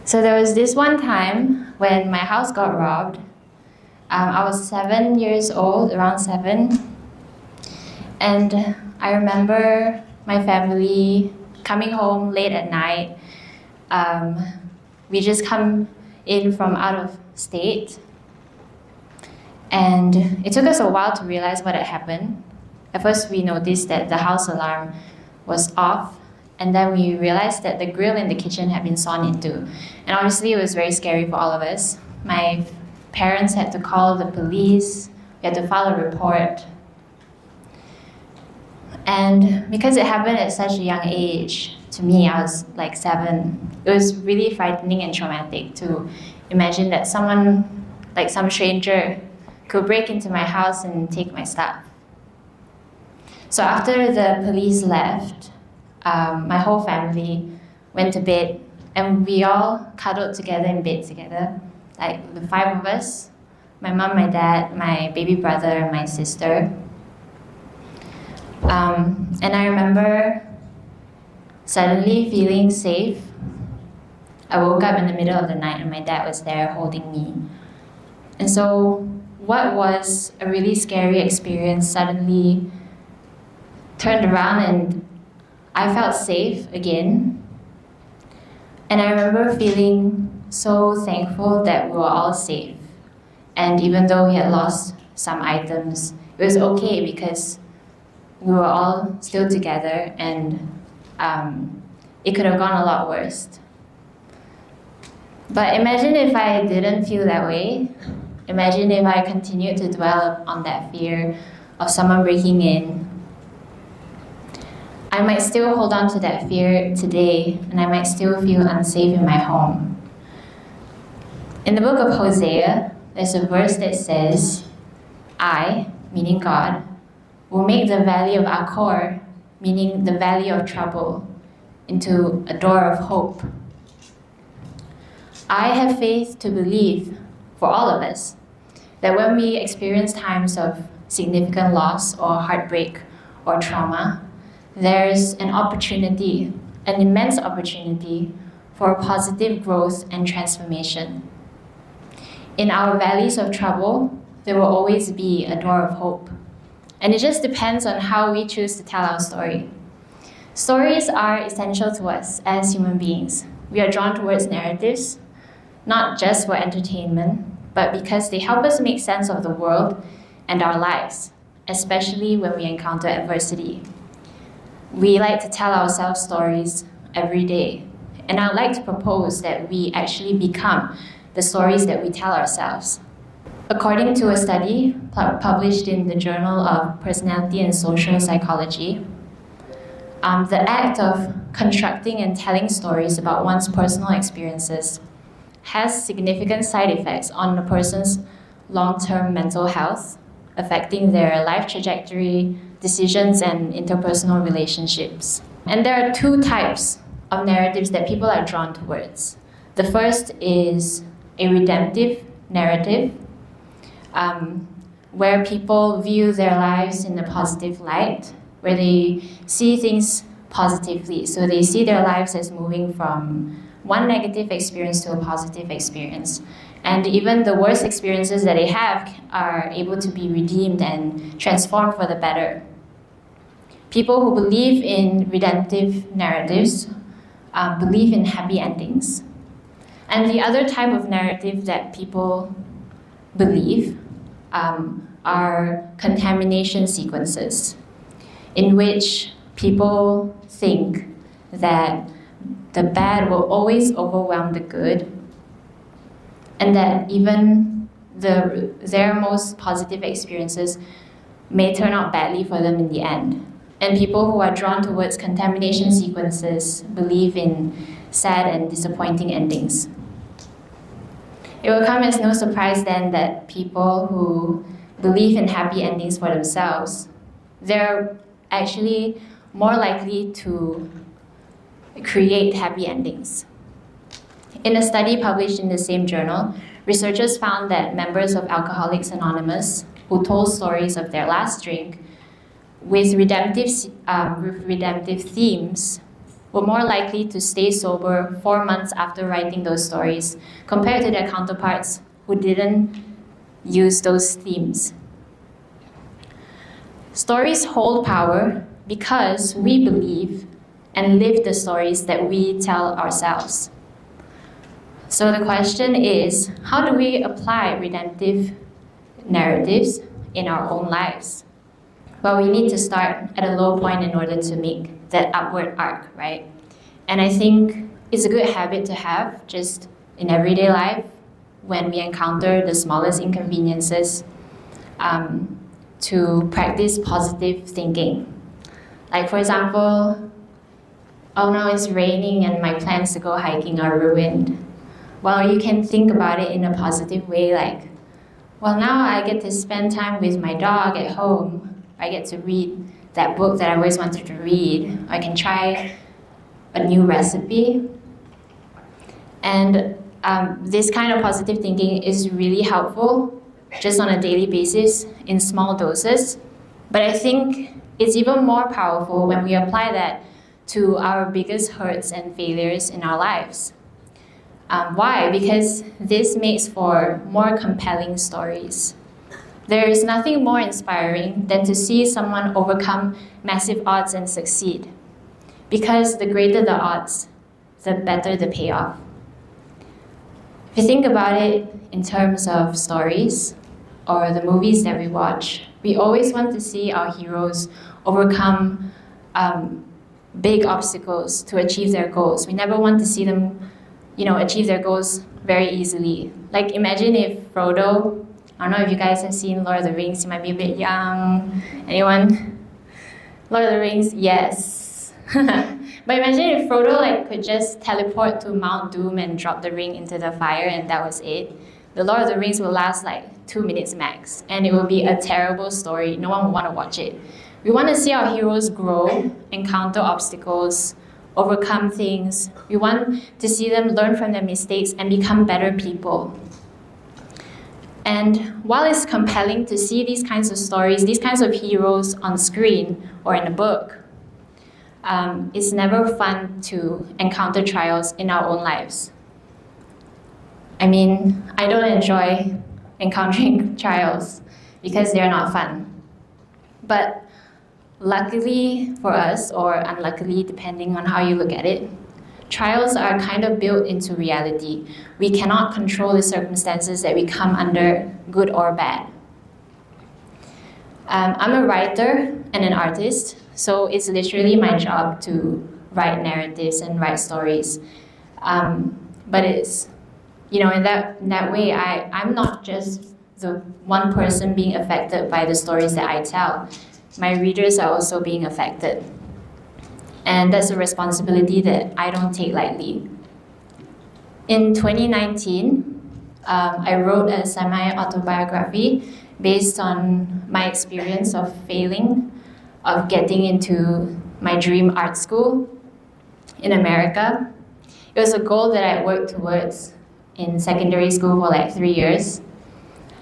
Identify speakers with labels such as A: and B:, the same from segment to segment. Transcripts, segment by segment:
A: So there was this one time when my house got robbed. I was 7 years old, around 7, and I remember my family coming home late at night. We just come in from out of state, and it took us a while to realize what had happened. At first, we noticed that the house alarm was off, and then we realized that the grill in the kitchen had been sawn into. And obviously, it was very scary for all of us. My parents had to call the police, we had to file a report. And because it happened at such a young age, to me, I was like 7, it was really frightening and traumatic to imagine that someone, like some stranger, could break into my house and take my stuff. So after the police left, my whole family went to bed, and we all cuddled together in bed together, like the 5 of us, my mom, my dad, my baby brother, and my sister. And I remember suddenly feeling safe. I woke up in the middle of the night and my dad was there holding me. And so what was a really scary experience suddenly turned around and I felt safe again. And I remember feeling so thankful that we were all safe. And even though we had lost some items, it was okay because we were all still together, and it could have gone a lot worse. But imagine if I didn't feel that way. Imagine if I continued to dwell on that fear of someone breaking in. I might still hold on to that fear today, and I might still feel unsafe in my home. In the book of Hosea, there's a verse that says, I, meaning God, will make the valley of Achor, meaning the valley of trouble, into a door of hope. I have faith to believe, for all of us, that when we experience times of significant loss or heartbreak or trauma, there's an opportunity, an immense opportunity for positive growth and transformation. In our valleys of trouble, there will always be a door of hope. And it just depends on how we choose to tell our story. Stories are essential to us as human beings. We are drawn towards narratives, not just for entertainment, but because they help us make sense of the world and our lives, especially when we encounter adversity. We like to tell ourselves stories every day, and I'd like to propose that we actually become the stories that we tell ourselves. According to a study published in the Journal of Personality and Social Psychology, the act of constructing and telling stories about one's personal experiences has significant side effects on a person's long-term mental health, affecting their life trajectory, decisions, and interpersonal relationships. And there are 2 types of narratives that people are drawn towards. The first is a redemptive narrative, where people view their lives in a positive light, where they see things positively. So they see their lives as moving from one negative experience to a positive experience. And even the worst experiences that they have are able to be redeemed and transformed for the better. People who believe in redemptive narratives believe in happy endings. And the other type of narrative that people believe are contamination sequences, in which people think that the bad will always overwhelm the good, and that even their most positive experiences may turn out badly for them in the end. And people who are drawn towards contamination sequences believe in sad and disappointing endings. It will come as no surprise then that people who believe in happy endings for themselves, they're actually more likely to create happy endings. In a study published in the same journal, researchers found that members of Alcoholics Anonymous who told stories of their last drink with redemptive themes were more likely to stay sober 4 months after writing those stories compared to their counterparts who didn't use those themes. Stories hold power because we believe and live the stories that we tell ourselves. So the question is, how do we apply redemptive narratives in our own lives? Well, we need to start at a low point in order to make that upward arc, right? And I think it's a good habit to have just in everyday life when we encounter the smallest inconveniences, to practice positive thinking. Like, for example, oh no, it's raining and my plans to go hiking are ruined. Well, you can think about it in a positive way, like, well, now I get to spend time with my dog at home. I get to read that book that I always wanted to read. I can try a new recipe. And this kind of positive thinking is really helpful just on a daily basis in small doses. But I think it's even more powerful when we apply that to our biggest hurts and failures in our lives. Why? Because this makes for more compelling stories. There is nothing more inspiring than to see someone overcome massive odds and succeed. Because the greater the odds, the better the payoff. If you think about it in terms of stories or the movies that we watch, we always want to see our heroes overcome big obstacles to achieve their goals. We never want to see them, achieve their goals very easily. Like, imagine if Frodo, I don't know if you guys have seen Lord of the Rings, you might be a bit young. Anyone? Lord of the Rings, yes. But imagine if Frodo could just teleport to Mount Doom and drop the ring into the fire and that was it. The Lord of the Rings will last 2 minutes max, and it will be a terrible story. No one will want to watch it. We want to see our heroes grow, encounter obstacles, overcome things. We want to see them learn from their mistakes and become better people. And while it's compelling to see these kinds of stories, these kinds of heroes on screen or in a book, it's never fun to encounter trials in our own lives. I mean, I don't enjoy encountering trials because they're not fun. But luckily for us, or unluckily, depending on how you look at it, trials are kind of built into reality. We cannot control the circumstances that we come under, good or bad. I'm a writer and an artist, so it's literally my job to write narratives and write stories. But it's, in that way, I'm not just the one person being affected by the stories that I tell. My readers are also being affected. And that's a responsibility that I don't take lightly. In 2019, I wrote a semi-autobiography based on my experience of failing, of getting into my dream art school in America. It was a goal that I worked towards in secondary school for 3 years.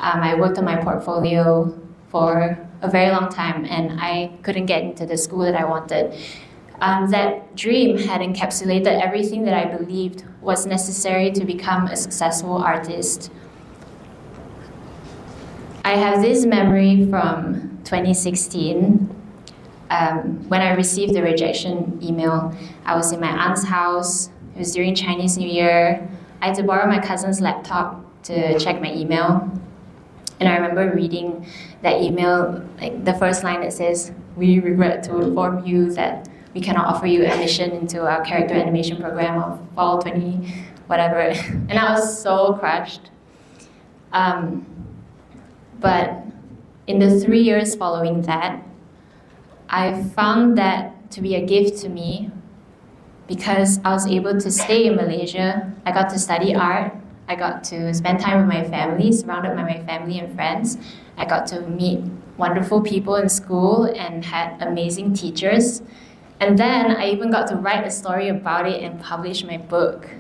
A: I worked on my portfolio for a very long time and I couldn't get into the school that I wanted. That dream had encapsulated everything that I believed was necessary to become a successful artist. I have this memory from 2016 when I received the rejection email. I was in my aunt's house. It was during Chinese New Year. I had to borrow my cousin's laptop to check my email. And I remember reading that email, the first line that says, "We regret to inform you that we cannot offer you admission into our character animation program of fall 20, whatever." And I was so crushed. But in the 3 years following that, I found that to be a gift to me because I was able to stay in Malaysia. I got to study art. I got to spend time with my family, surrounded by my family and friends. I got to meet wonderful people in school and had amazing teachers. And then I even got to write a story about it and publish my book.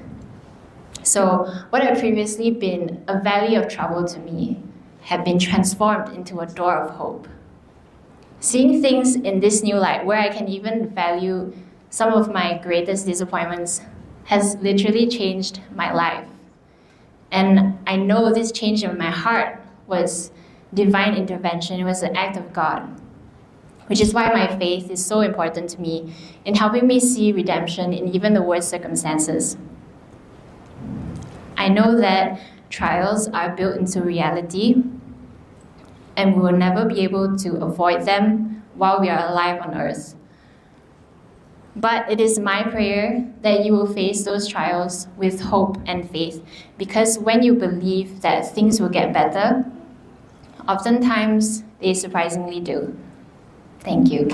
A: So what had previously been a valley of trouble to me had been transformed into a door of hope. Seeing things in this new light, where I can even value some of my greatest disappointments has literally changed my life. And I know this change in my heart was divine intervention. It was an act of God, which is why my faith is so important to me in helping me see redemption in even the worst circumstances. I know that trials are built into reality, and we will never be able to avoid them while we are alive on earth. But it is my prayer that you will face those trials with hope and faith, because when you believe that things will get better, oftentimes they surprisingly do. Thank you.